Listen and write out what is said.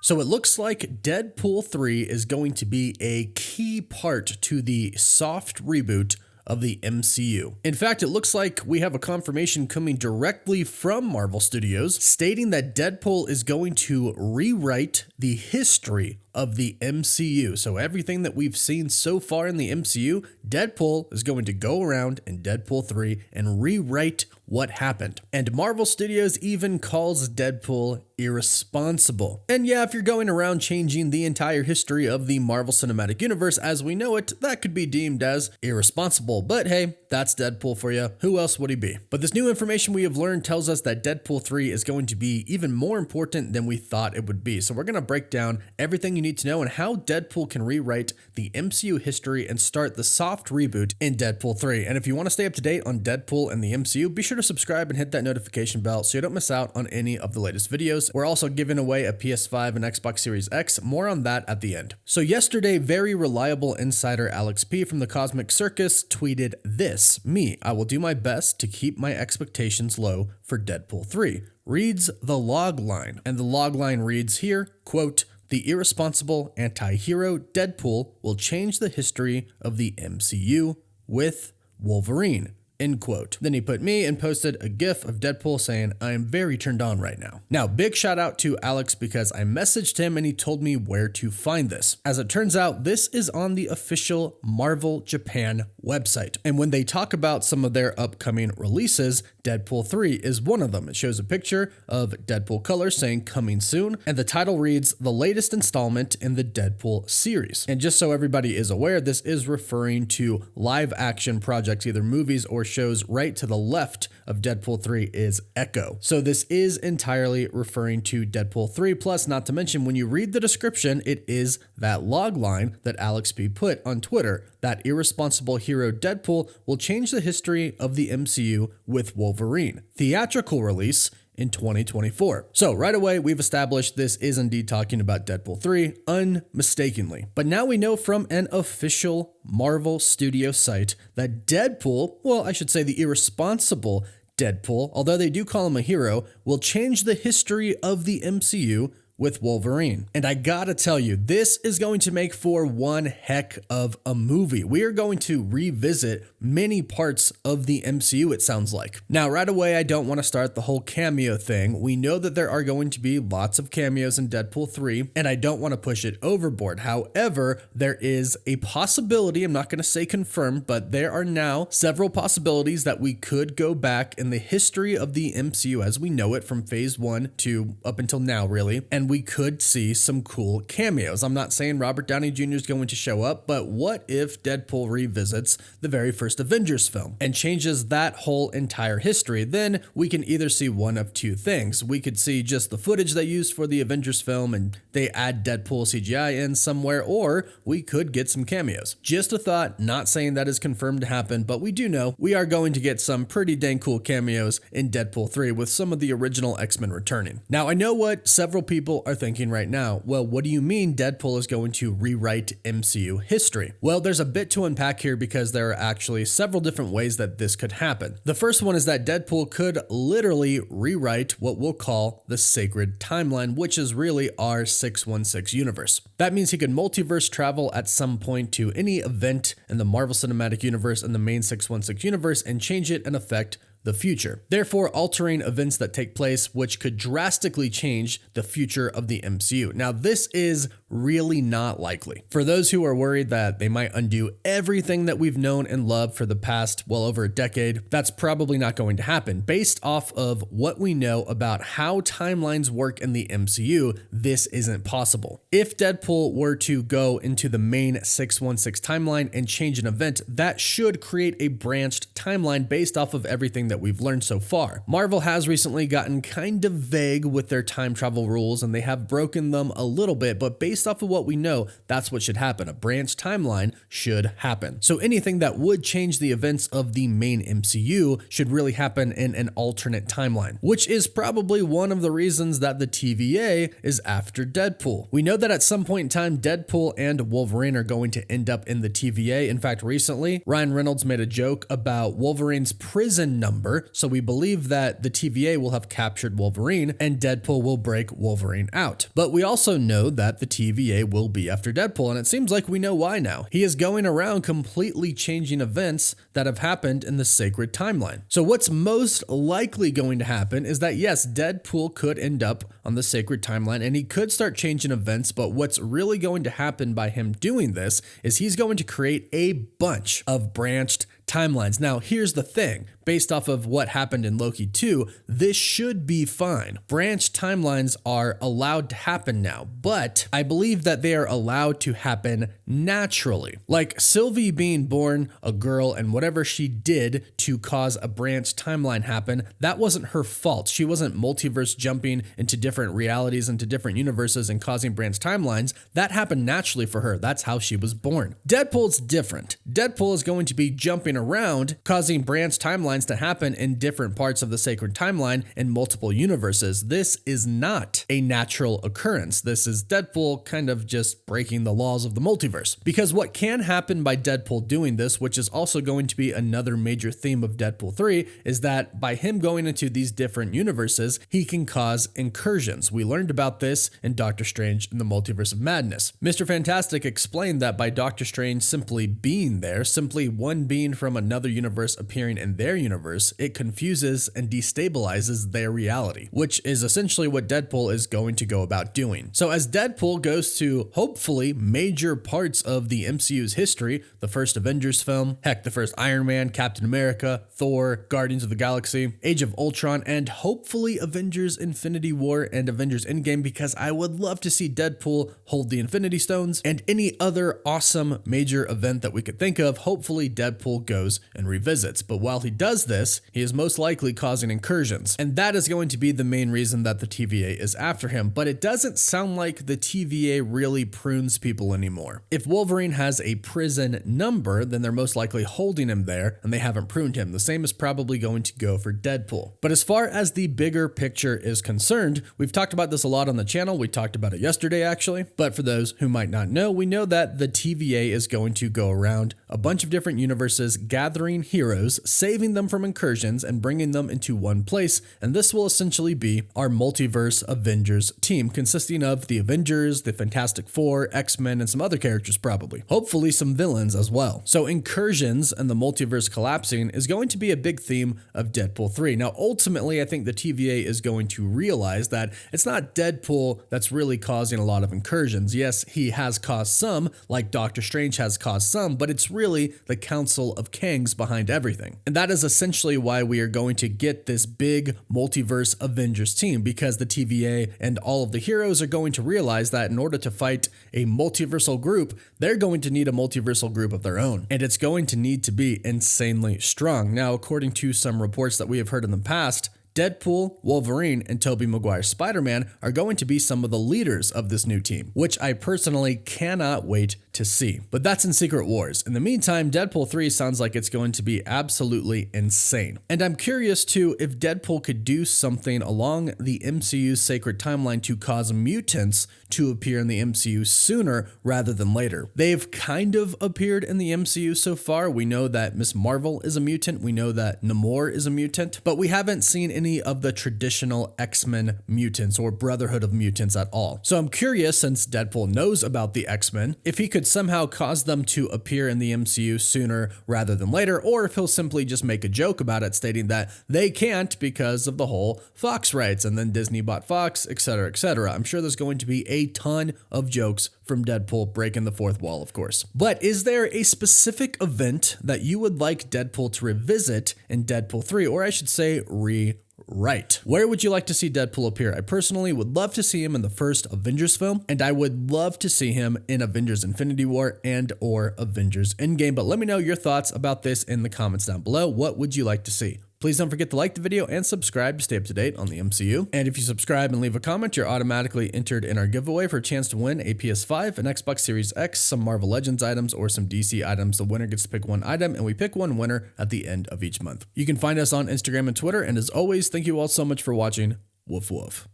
So it looks like Deadpool 3 is going to be a key part to the soft reboot of the MCU. In fact, it looks like we have a confirmation coming directly from Marvel Studios stating that Deadpool is going to rewrite the history of the MCU. So everything that we've seen so far in the MCU, Deadpool is going to go around in Deadpool 3 and rewrite what happened. And Marvel Studios even calls Deadpool irresponsible. And yeah, if you're going around changing the entire history of the Marvel Cinematic Universe as we know it, that could be deemed as irresponsible. But hey, that's Deadpool for you. Who else would he be? But this new information we have learned tells us that Deadpool 3 is going to be even more important than we thought it would be. So we're going to break down everything you need to know and how Deadpool can rewrite the MCU history and start the soft reboot in Deadpool 3. And if you want to stay up to date on Deadpool and the MCU, be sure to subscribe and hit that notification bell so you don't miss out on any of the latest videos. We're also giving away a PS5 and Xbox Series X. More on that at the end. So yesterday, very reliable insider Alex P from the Cosmic Circus tweeted this: "Me, I will do my best to keep my expectations low for Deadpool 3. Reads the log line." And the log line reads here, quote, "The irresponsible anti-hero Deadpool will change the history of the MCU with Wolverine." End quote. Then he put me and posted a gif of Deadpool saying, "I am very turned on right now." Now, big shout out to Alex because I messaged him and he told me where to find this. As it turns out, this is on the official Marvel Japan website. And when they talk about some of their upcoming releases, Deadpool 3 is one of them. It shows a picture of Deadpool colors saying coming soon, and the title reads the latest installment in the Deadpool series. And just so everybody is aware, this is referring to live action projects, either movies or shows. Right to the left of Deadpool 3 is Echo. So this is entirely referring to Deadpool 3, plus not to mention when you read the description, it is that log line that Alex P put on Twitter. That irresponsible hero Deadpool will change the history of the MCU with Wolverine. Theatrical release in 2024. So right away, we've established this is indeed talking about Deadpool 3 unmistakably. But now we know from an official Marvel Studio site that Deadpool, well, I should say the irresponsible Deadpool, although they do call him a hero, will change the history of the MCU with Wolverine. And I gotta tell you, this is going to make for one heck of a movie. We are going to revisit many parts of the MCU, it sounds like. Now, right away, I don't want to start the whole cameo thing. We know that there are going to be lots of cameos in Deadpool 3, and I don't want to push it overboard. However, there is a possibility, I'm not going to say confirmed, but there are now several possibilities that we could go back in the history of the MCU as we know it from phase 1 to up until now, really, and we could see some cool cameos. I'm not saying Robert Downey Jr. is going to show up, but what if Deadpool revisits the very first Avengers film and changes that whole entire history? Then we can either see one of two things. We could see just the footage they used for the Avengers film and they add Deadpool CGI in somewhere, or we could get some cameos. Just a thought, not saying that is confirmed to happen, but we do know we are going to get some pretty dang cool cameos in Deadpool 3 with some of the original X-Men returning. Now, I know what several people are thinking right now. Well, what do you mean Deadpool is going to rewrite MCU history? Well, there's a bit to unpack here because there are actually several different ways that this could happen. The first one is that Deadpool could literally rewrite what we'll call the sacred timeline, which is really our 616 universe. That means he could multiverse travel at some point to any event in the Marvel Cinematic Universe and the main 616 universe and change it and affect the future, therefore altering events that take place, which could drastically change the future of the MCU. Now, this is really not likely. For those who are worried that they might undo everything that we've known and loved for the past well over a decade, that's probably not going to happen. Based off of what we know about how timelines work in the MCU, this isn't possible. If Deadpool were to go into the main 616 timeline and change an event, that should create a branched timeline based off of everything that we've learned so far. Marvel has recently gotten kind of vague with their time travel rules and they have broken them a little bit, but based based off of what we know, that's what should happen. A branch timeline should happen. So anything that would change the events of the main MCU should really happen in an alternate timeline, which is probably one of the reasons that the TVA is after Deadpool. We know that at some point in time, Deadpool and Wolverine are going to end up in the TVA. In fact, recently, Ryan Reynolds made a joke about Wolverine's prison number, so we believe that the TVA will have captured Wolverine and Deadpool will break Wolverine out. But we also know that the TVA will be after Deadpool, and it seems like we know why now. He is going around completely changing events that have happened in the sacred timeline. So what's most likely going to happen is that yes, Deadpool could end up on the sacred timeline and he could start changing events, but what's really going to happen by him doing this is he's going to create a bunch of branched timelines. Now, here's the thing. Based off of what happened in Loki 2, this should be fine. Branch timelines are allowed to happen now, but I believe that they are allowed to happen naturally. Like Sylvie being born a girl and whatever she did to cause a branch timeline happen, that wasn't her fault. She wasn't multiverse jumping into different realities, into different universes and causing branch timelines. That happened naturally for her. That's how she was born. Deadpool's different. Deadpool is going to be jumping around, causing branch timelines to happen in different parts of the sacred timeline in multiple universes. This is not a natural occurrence. This is Deadpool kind of just breaking the laws of the multiverse. Because what can happen by Deadpool doing this, which is also going to be another major theme of Deadpool 3, is that by him going into these different universes, he can cause incursions. We learned about this in Doctor Strange in the Multiverse of Madness. Mr. Fantastic explained that by Doctor Strange simply being there, simply one being from another universe appearing in their universe, it confuses and destabilizes their reality, which is essentially what Deadpool is going to go about doing. So as Deadpool goes to hopefully major parts of the MCU's history, the first Avengers film, heck, the first Iron Man, Captain America, Thor, Guardians of the Galaxy, Age of Ultron, and hopefully Avengers Infinity War and Avengers Endgame, because I would love to see Deadpool hold the Infinity Stones and any other awesome major event that we could think of. Hopefully Deadpool goes and revisits. But while he does this, he is most likely causing incursions. And that is going to be the main reason that the TVA is after him. But it doesn't sound like the TVA really prunes people anymore. If Wolverine has a prison number, then they're most likely holding him there and they haven't pruned him. The same is probably going to go for Deadpool. But as far as the bigger picture is concerned, we've talked about this a lot on the channel. We talked about it yesterday, actually. But for those who might not know, we know that the TVA is going to go around a bunch of different universes, gathering heroes, saving them from incursions, and bringing them into one place. And this will essentially be our multiverse Avengers team, consisting of the Avengers, the Fantastic Four, X-Men, and some other characters probably. Hopefully some villains as well. So incursions and the multiverse collapsing is going to be a big theme of Deadpool 3. Now, ultimately, I think the TVA is going to realize that it's not Deadpool that's really causing a lot of incursions. Yes, he has caused some, like Doctor Strange has caused some, but it's really the Council of Kangs behind everything. And that is essentially why we are going to get this big multiverse Avengers team, because the TVA and all of the heroes are going to realize that in order to fight a multiversal group, they're going to need a multiversal group of their own. And it's going to need to be insanely strong. Now, according to some reports that we have heard in the past, Deadpool, Wolverine, and Tobey Maguire's Spider-Man are going to be some of the leaders of this new team, which I personally cannot wait to see. But that's in Secret Wars. In the meantime, Deadpool 3 sounds like it's going to be absolutely insane. And I'm curious too if Deadpool could do something along the MCU's sacred timeline to cause mutants to appear in the MCU sooner rather than later. They've kind of appeared in the MCU so far. We know that Ms. Marvel is a mutant. We know that Namor is a mutant, but we haven't seen any of the traditional X-Men mutants or Brotherhood of Mutants at all. So I'm curious, since Deadpool knows about the X-Men, if he could somehow cause them to appear in the MCU sooner rather than later, or if he'll simply just make a joke about it, stating that they can't because of the whole Fox rights, and then Disney bought Fox, etc., etc. I'm sure there's going to be a ton of jokes from Deadpool breaking the fourth wall, of course. But is there a specific event that you would like Deadpool to revisit in Deadpool 3, or I should say rewrite? Where would you like to see Deadpool appear? I personally would love to see him in the first Avengers film, and I would love to see him in Avengers Infinity War and or Avengers Endgame. But let me know your thoughts about this in the comments down below. What would you like to see? Please don't forget to like the video and subscribe to stay up to date on the MCU. And if you subscribe and leave a comment, you're automatically entered in our giveaway for a chance to win a PS5, an Xbox Series X, some Marvel Legends items, or some DC items. The winner gets to pick one item, and we pick one winner at the end of each month. You can find us on Instagram and Twitter, and as always, thank you all so much for watching. Woof woof.